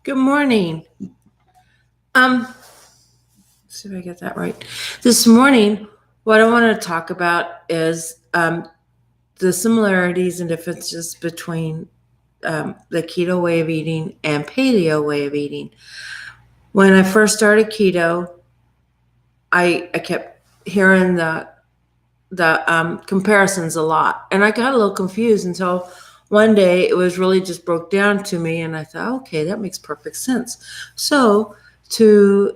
Good morning. Um, see if I get that right. This morning, what I want to talk about is the similarities and differences between the keto way of eating and paleo way of eating. When I first started keto, I kept hearing the comparisons a lot, and I got a little confused until one day it was really just broke down to me, and I thought, okay, that makes perfect sense. So to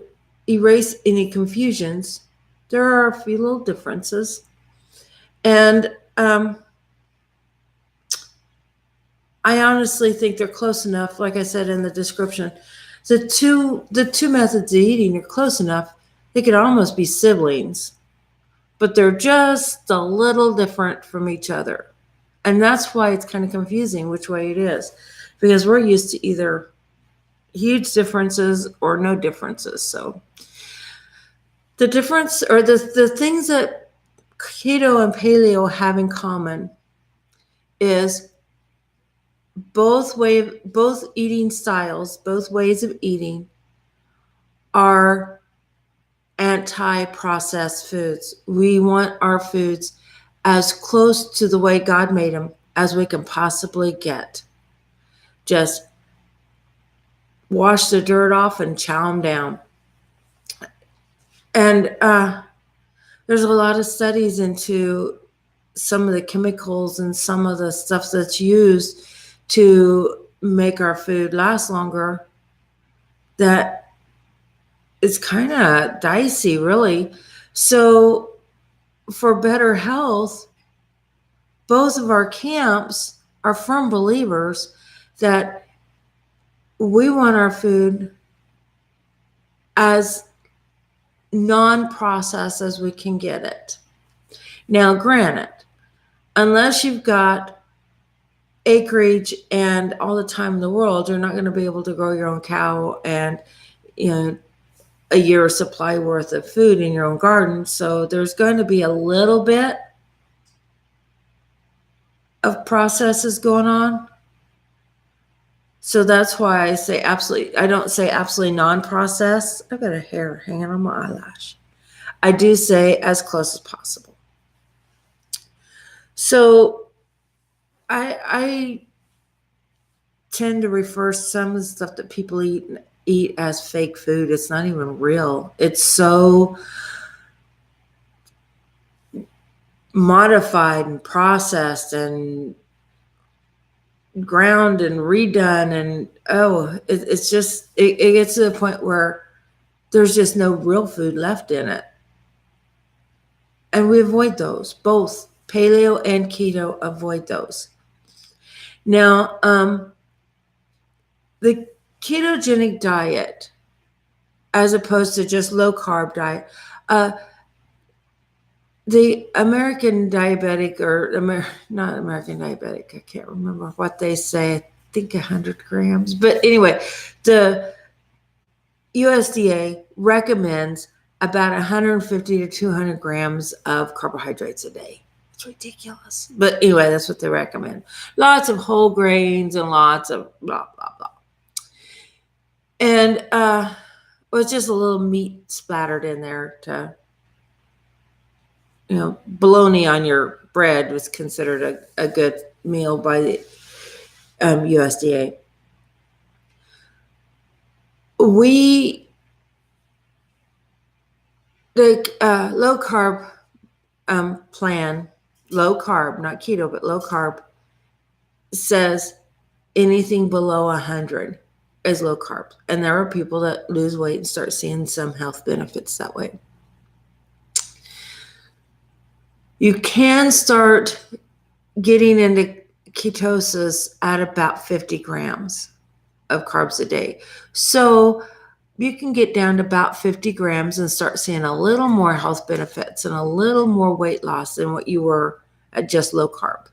erase any confusions, there are a few little differences, and I honestly think they're close enough. Like I said in the description, the two methods of eating are close enough; they could almost be siblings, but they're just a little different from each other. And that's why it's kind of confusing which way it is, because we're used to either huge differences or no differences. So the difference, or the things that keto and paleo have in common, is both eating styles, both ways of eating are anti-processed foods. We want our foods as close to the way God made them as we can possibly get. Just wash the dirt off and chow them down. And there's a lot of studies into some of the chemicals and some of the stuff that's used to make our food last longer that is kind of dicey, really. So, for better health, both of our camps are firm believers that we want our food as non-processed as we can get it. Now, granted, unless you've got acreage and all the time in the world, you're not going to be able to grow your own cow and you know a year's supply worth of food in your own garden. So there's going to be a little bit of processes going on. So that's why I say absolutely. I don't say absolutely non-processed. I've got a hair hanging on my eyelash. I do say as close as possible. So I tend to refer some of the stuff that people eat as fake food. It's not even real. It's so modified and processed and ground and redone, and it's just it gets to the point where there's just no real food left in it. And we avoid those. Both paleo and keto avoid those. Now, the ketogenic diet, as opposed to just low carb diet, uh, the American diabetic, or not American diabetic, I can't remember what they say. I think 100 grams. But anyway, the USDA recommends about 150 to 200 grams of carbohydrates a day. It's ridiculous. But anyway, that's what they recommend. Lots of whole grains and lots of blah, blah, blah. And was just a little meat splattered in there to, bologna on your bread was considered a good meal by the USDA. The low carb plan, low carb, not keto, but low carb, says anything below 100 is low carb. And there are people that lose weight and start seeing some health benefits that way. You can start getting into ketosis at about 50 grams of carbs a day. So you can get down to about 50 grams and start seeing a little more health benefits and a little more weight loss than what you were at just low carb.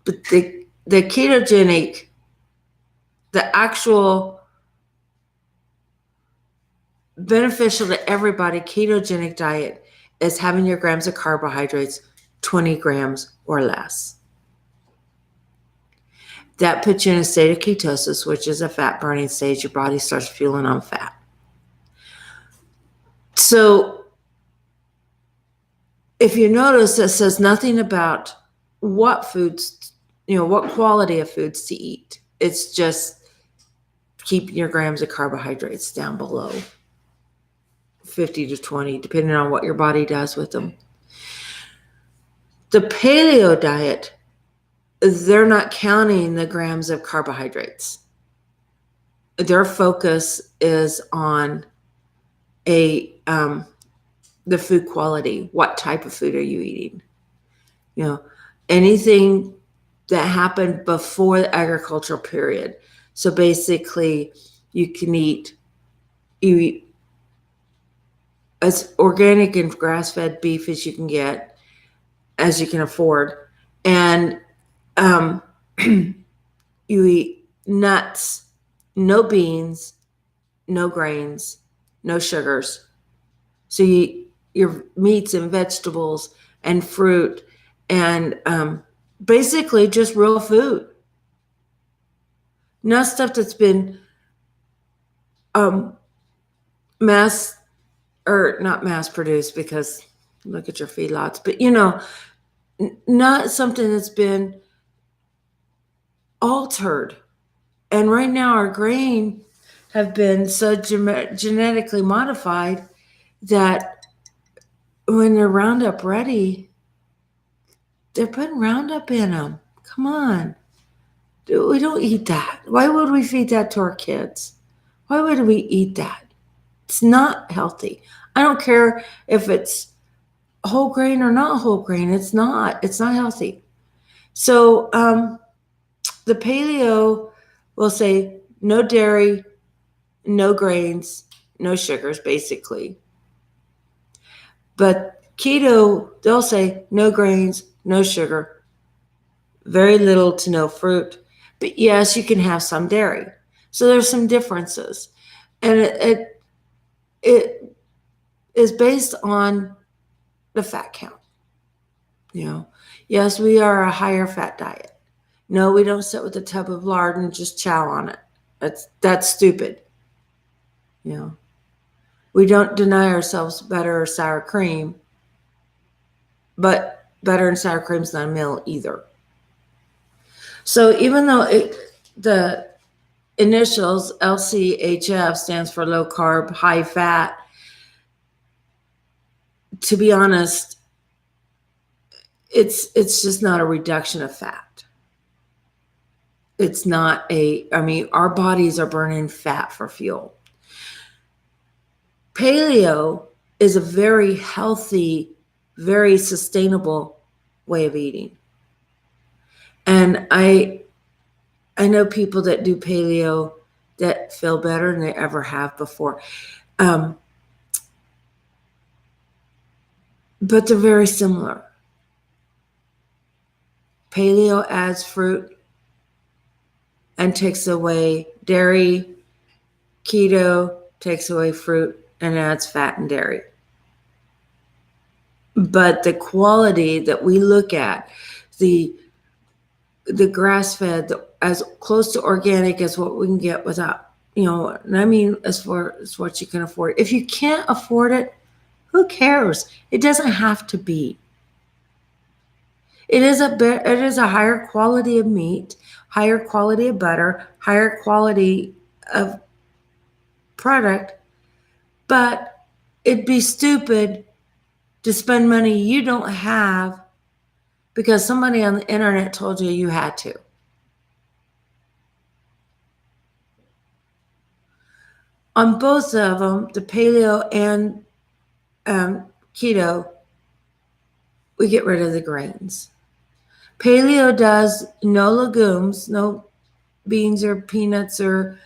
But the ketogenic, the actual beneficial to everybody ketogenic diet is having your grams of carbohydrates 20 grams or less. That puts you in a state of ketosis, which is a fat burning stage. Your body starts fueling on fat. So if you notice, it says nothing about what foods, what quality of foods to eat. It's just keeping your grams of carbohydrates down below 50 to 20, depending on what your body does with them. The paleo diet, they're not counting the grams of carbohydrates. Their focus is on the food quality. What type of food are you eating? Anything that happened before the agricultural period. So basically, you eat as organic and grass-fed beef as you can get, as you can afford, and you eat nuts, no beans, no grains, no sugars. So you eat your meats and vegetables and fruit and basically just real food. Not stuff that's been not mass produced, because look at your feedlots, but not something that's been altered. And right now our grain have been so genetically modified that when they're Roundup ready, they're putting Roundup in them. Come on. We don't eat that. Why would we feed that to our kids? Why would we eat that? It's not healthy. I don't care if it's whole grain or not whole grain. It's not healthy. So the paleo will say no dairy, no grains, no sugars, basically. But keto, they'll say no grains, no sugar, very little to no fruit. But yes, you can have some dairy. So there's some differences. And it is based on the fat count. Yes, we are a higher fat diet. No, we don't sit with a tub of lard and just chow on it. That's stupid. We don't deny ourselves butter or sour cream, but butter and sour cream is not a meal either. So even though the initials LCHF stands for low carb, high fat, to be honest, it's just not a reduction of fat. It's not our bodies are burning fat for fuel. Paleo is a very healthy, very sustainable way of eating. And I know people that do paleo that feel better than they ever have before. But they're very similar. Paleo adds fruit and takes away dairy. Keto takes away fruit and adds fat and dairy. But the quality that we look at, the grass-fed, as close to organic as what we can get without, and I mean as far as what you can afford. If you can't afford it, who cares? It doesn't have to be. It is a higher quality of meat, higher quality of butter, higher quality of product, but it'd be stupid to spend money you don't have because somebody on the internet told you had to. On both of them, the paleo and keto, we get rid of the grains. Paleo does no legumes, no beans or peanuts or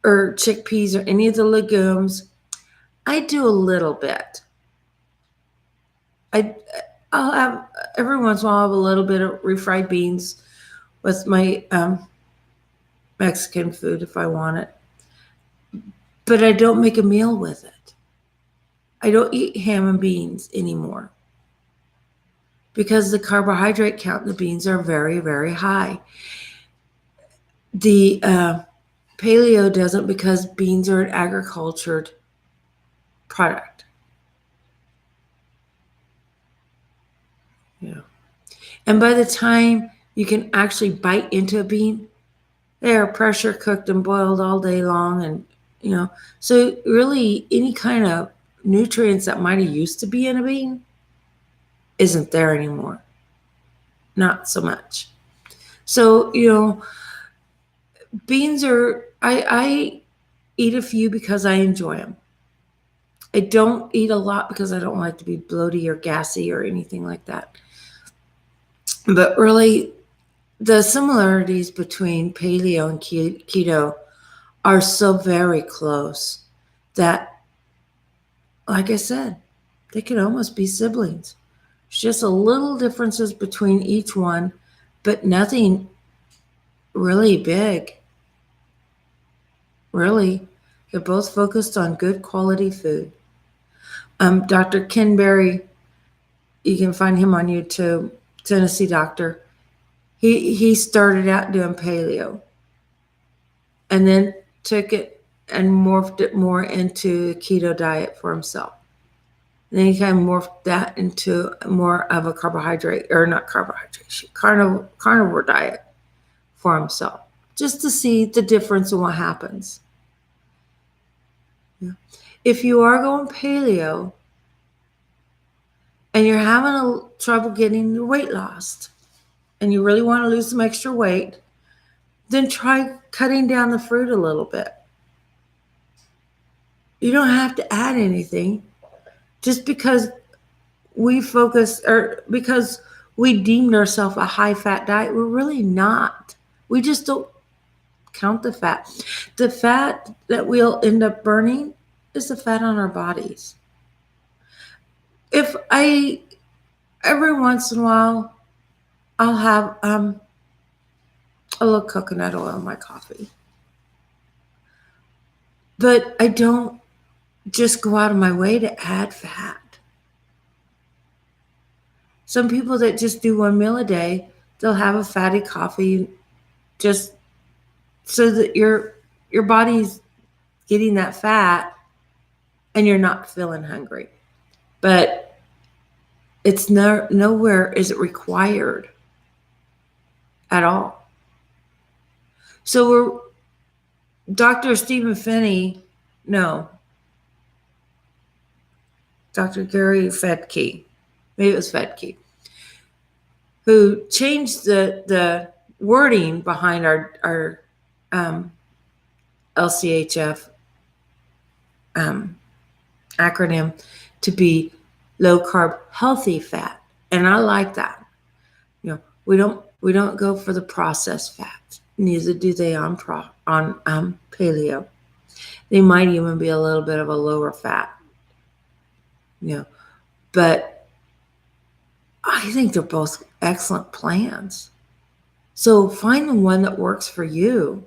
chickpeas or any of the legumes. I do a little bit. I'll have every once in a while, I'll have a little bit of refried beans with my Mexican food if I want it. But I don't make a meal with it. I don't eat ham and beans anymore because the carbohydrate count in the beans are very, very high. The paleo doesn't, because beans are an agricultured product. Yeah. And by the time you can actually bite into a bean, they are pressure cooked and boiled all day long. And, so really any kind of nutrients that might have used to be in a bean isn't there anymore. Not so much. So, beans are, I eat a few because I enjoy them. I don't eat a lot because I don't like to be bloaty or gassy or anything like that. But really, the similarities between paleo and keto are so very close that, like I said, they could almost be siblings. It's just a little differences between each one, but nothing really big. Really, they're both focused on good quality food. Dr. Ken Berry, you can find him on YouTube, Tennessee doctor. He started out doing paleo and then took it and morphed it more into a keto diet for himself. And then he kind of morphed that into more of a carbohydrate, or not carbohydrate, carnivore diet for himself, just to see the difference in what happens. Yeah. If you are going paleo and you're having trouble getting your weight lost and you really want to lose some extra weight, then try cutting down the fruit a little bit. You don't have to add anything. Just because we focus, or because we deemed ourselves a high fat diet, we're really not. We just don't count the fat. The fat that we'll end up burning is the fat on our bodies. If I, every once in a while, I'll have a little coconut oil in my coffee. But I don't just go out of my way to add fat. Some people that just do one meal a day, they'll have a fatty coffee just so that your body's getting that fat and you're not feeling hungry. But it's nowhere is it required at all. So Dr. Stephen Finney, no, Dr. Gary Fedke, maybe it was Fedke, who changed the wording behind our LCHF acronym to be low carb healthy fat, and I like that. We don't go for the processed fats. Neither do they on paleo. They might even be a little bit of a lower fat. But I think they're both excellent plans. So find the one that works for you.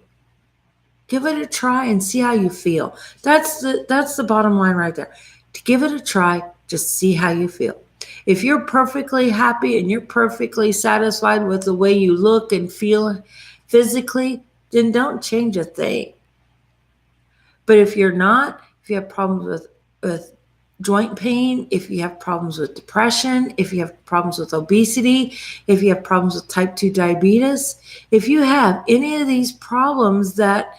Give it a try and see how you feel. That's the bottom line right there. To give it a try, just see how you feel. If you're perfectly happy and you're perfectly satisfied with the way you look and feel physically, then don't change a thing. But if you're not, if you have problems with joint pain, if you have problems with depression, if you have problems with obesity, if you have problems with type 2 diabetes, if you have any of these problems that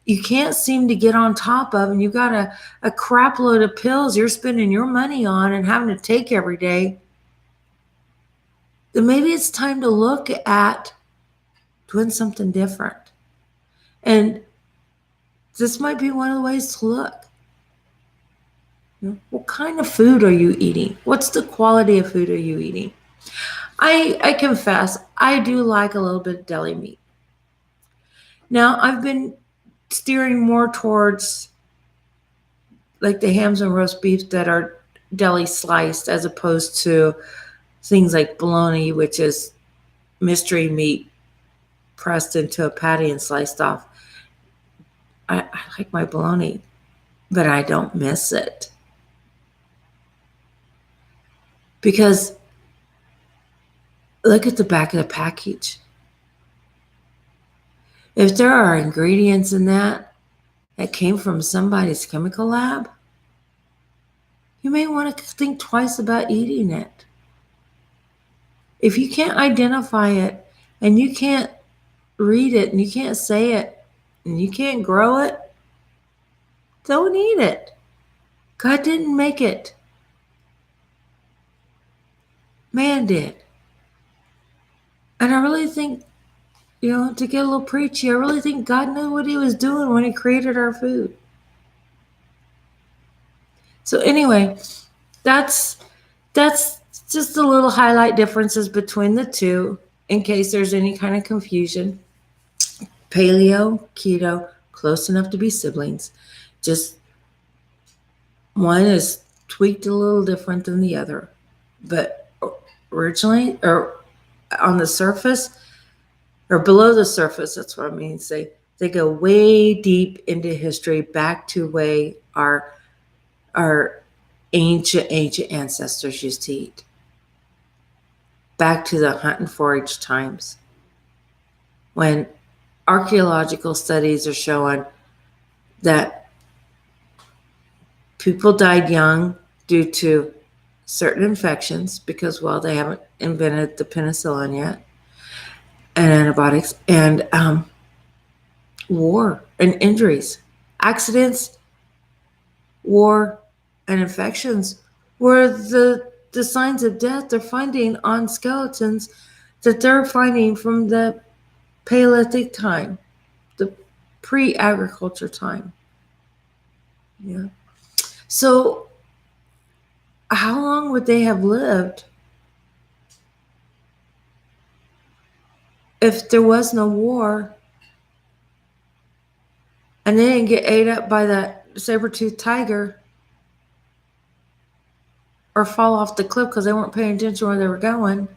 you can't seem to get on top of, and you got a crap load of pills you're spending your money on and having to take every day, then maybe it's time to look at doing something different. And this might be one of the ways to look. What kind of food are you eating? What's the quality of food are you eating? I confess, I do like a little bit of deli meat. Now, I've been steering more towards like the hams and roast beef that are deli sliced, as opposed to things like bologna, which is mystery meat pressed into a patty and sliced off. I like my bologna, but I don't miss it. Because look at the back of the package. If there are ingredients in that came from somebody's chemical lab, you may want to think twice about eating it. If you can't identify it and you can't read it and you can't say it and you can't grow it, don't eat it. God didn't make it. Man did. And I really think, to get a little preachy, I really think God knew what he was doing when he created our food. So anyway, that's just a little highlight differences between the two in case there's any kind of confusion. Paleo, keto, close enough to be siblings. Just one is tweaked a little different than the other. But originally, or on the surface, or below the surface, that's what I mean to say, they go way deep into history, back to way our ancient ancestors used to eat. Back to the hunt and forage times, when archaeological studies are showing that people died young due to certain infections because, well, they haven't invented the penicillin yet, and antibiotics, and war and injuries, accidents, war, and infections were the signs of death they're finding on skeletons that they're finding from the Paleolithic time, the pre-agriculture time. Yeah. So how long would they have lived if there was no war and they didn't get ate up by that saber-toothed tiger or fall off the cliff because they weren't paying attention where they were going?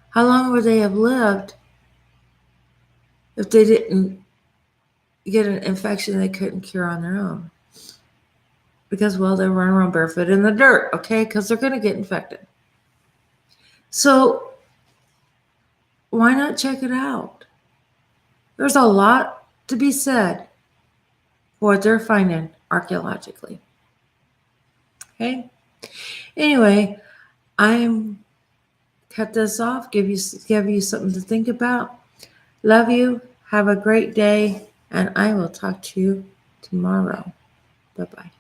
How long would they have lived if they didn't get an infection they couldn't cure on their own? Because, well, they run around barefoot in the dirt, okay? Because they're going to get infected. So why not check it out? There's a lot to be said for what they're finding archaeologically. Okay? Anyway, I'm cut this off, give you something to think about. Love you. Have a great day, and I will talk to you tomorrow. Bye-bye.